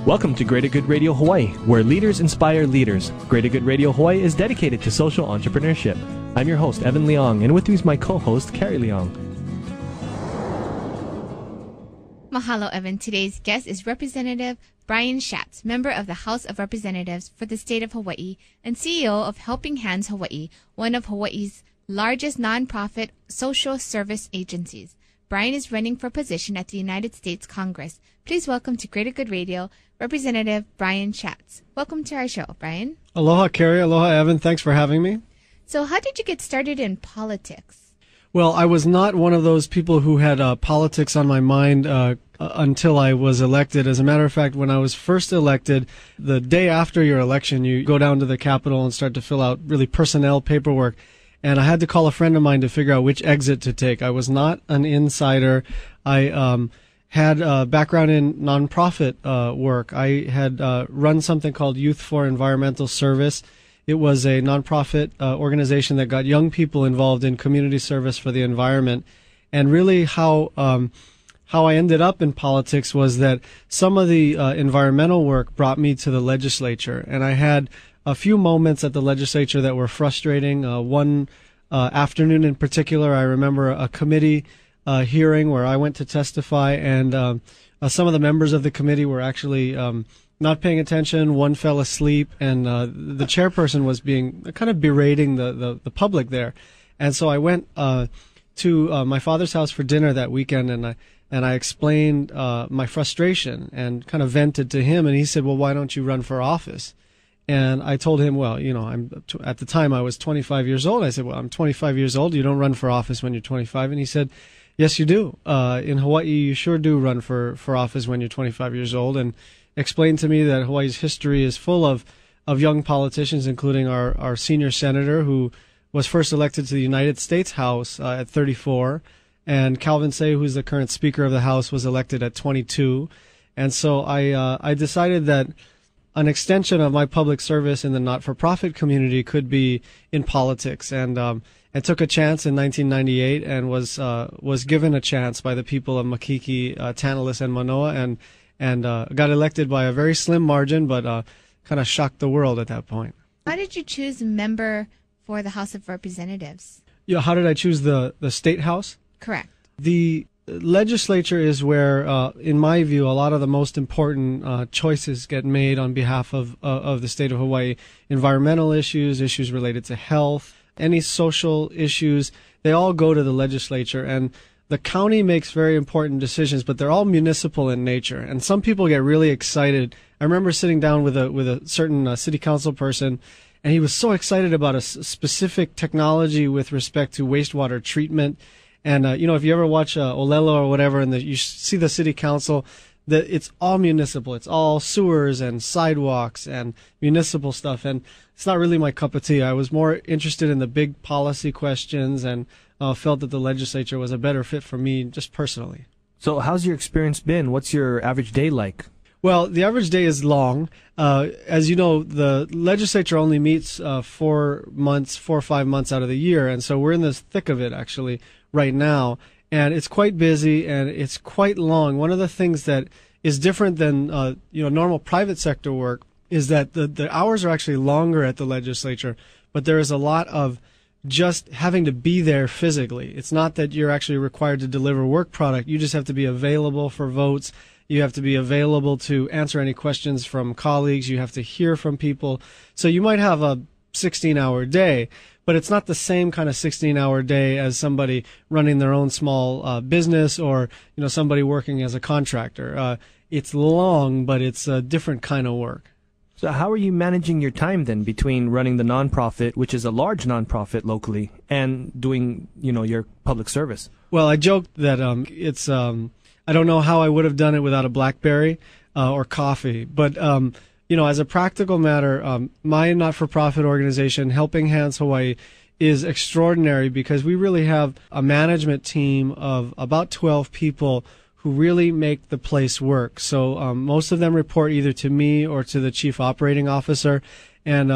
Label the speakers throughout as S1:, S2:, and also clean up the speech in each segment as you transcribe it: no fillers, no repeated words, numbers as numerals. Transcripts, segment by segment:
S1: Welcome to Greater Good Radio Hawaii, where leaders inspire leaders. Greater Good Radio Hawaii is dedicated to social entrepreneurship. I'm your host, Evan Leong, and with me is my co-host, Kari Leong.
S2: Mahalo, Evan. Today's guest is Representative Brian Schatz, member of the House of Representatives for the state of Hawaii and CEO of Helping Hands Hawaii, one of Hawaii's largest nonprofit social service agencies. Brian is running for position at the United States Congress. Please welcome to Greater Good Radio, Representative Brian Schatz. Welcome to our show, Brian.
S3: Aloha, Kari. Aloha, Evan. Thanks for having me.
S2: So how did you get started in politics?
S3: Well, I was not one of those people who had politics on my mind until I was elected. As a matter of fact, when I was first elected, the day after your election, you go down to the Capitol and start to fill out really personnel paperwork. And I had to call a friend of mine to figure out which exit to take. I was not an insider. I had a background in nonprofit work. I had run something called Youth for Environmental Service. It was a nonprofit organization that got young people involved in community service for the environment. And really how I ended up in politics was that some of the environmental work brought me to the legislature. And I had a few moments at the legislature that were frustrating. One afternoon in particular, I remember a committee hearing where I went to testify, and some of the members of the committee were actually not paying attention. One fell asleep, and the chairperson was being kind of berating the public there. And so I went to my father's house for dinner that weekend, and I explained my frustration and kind of vented to him, and he said, "Well, why don't you run for office?" And I told him, well, you know, at the time I was 25 years old. I said, well, I'm 25 years old. You don't run for office when you're 25. And he said, yes, you do. In Hawaii, you sure do run for office when you're 25 years old. And explained to me that Hawaii's history is full of young politicians, including our senior senator, who was first elected to the United States House at 34. And Calvin Say, who's the current Speaker of the House, was elected at 22. And so I decided that an extension of my public service in the not-for-profit community could be in politics, and I took a chance in 1998 and was given a chance by the people of Makiki, Tantalus, and Manoa, and got elected by a very slim margin, but kind of shocked the world at that point.
S2: How did you choose a member for the House of Representatives?
S3: Yeah, how did I choose the state house?
S2: Correct.
S3: The legislature is where, in my view, a lot of the most important choices get made on behalf of the state of Hawaii. Environmental issues, issues related to health, any social issues, they all go to the legislature. And the county makes very important decisions, but they're all municipal in nature. And some people get really excited. I remember sitting down with a certain city council person, and he was so excited about a specific technology with respect to wastewater treatment. And, if you ever watch Olelo or whatever, and you see the city council, it's all municipal. It's all sewers and sidewalks and municipal stuff. And it's not really my cup of tea. I was more interested in the big policy questions, and felt that the legislature was a better fit for me just personally.
S1: So how's your experience been? What's your average day like?
S3: Well, the average day is long. As you know, the legislature only meets 4 or 5 months out of the year. And so we're in the thick of it, actually, right now, and it's quite busy and it's quite long. One of the things that is different than normal private sector work is that the hours are actually longer at the legislature, but there is a lot of just having to be there physically. It's not that you're actually required to deliver work product. You just have to be available for votes. You have to be available to answer any questions from colleagues. You have to hear from people. So you might have a 16-hour day, but it's not the same kind of 16-hour day as somebody running their own small business, or somebody working as a contractor. It's long, but it's a different kind of work.
S1: So how are you managing your time then between running the nonprofit, which is a large nonprofit locally, and doing your public service? Well,
S3: I joked that it's I don't know how I would have done it without a BlackBerry or coffee, but as a practical matter, my not-for-profit organization, Helping Hands Hawaii, is extraordinary because we really have a management team of about 12 people who really make the place work. So most of them report either to me or to the chief operating officer. And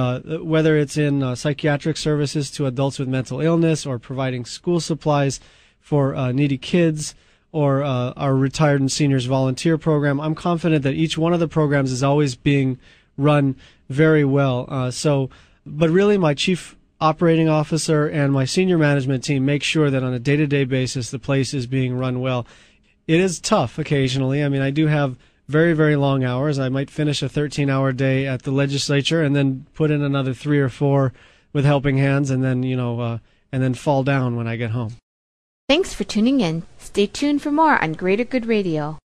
S3: whether it's in psychiatric services to adults with mental illness, or providing school supplies for needy kids, or our Retired and Seniors Volunteer Program. I'm confident that each one of the programs is always being run very well. But really my chief operating officer and my senior management team make sure that on a day-to-day basis the place is being run well. It is tough occasionally. I mean, I do have very, very long hours. I might finish a 13-hour day at the legislature and then put in another 3 or 4 with helping hands, and then, and then fall down when I get home.
S2: Thanks for tuning in. Stay tuned for more on Greater Good Radio.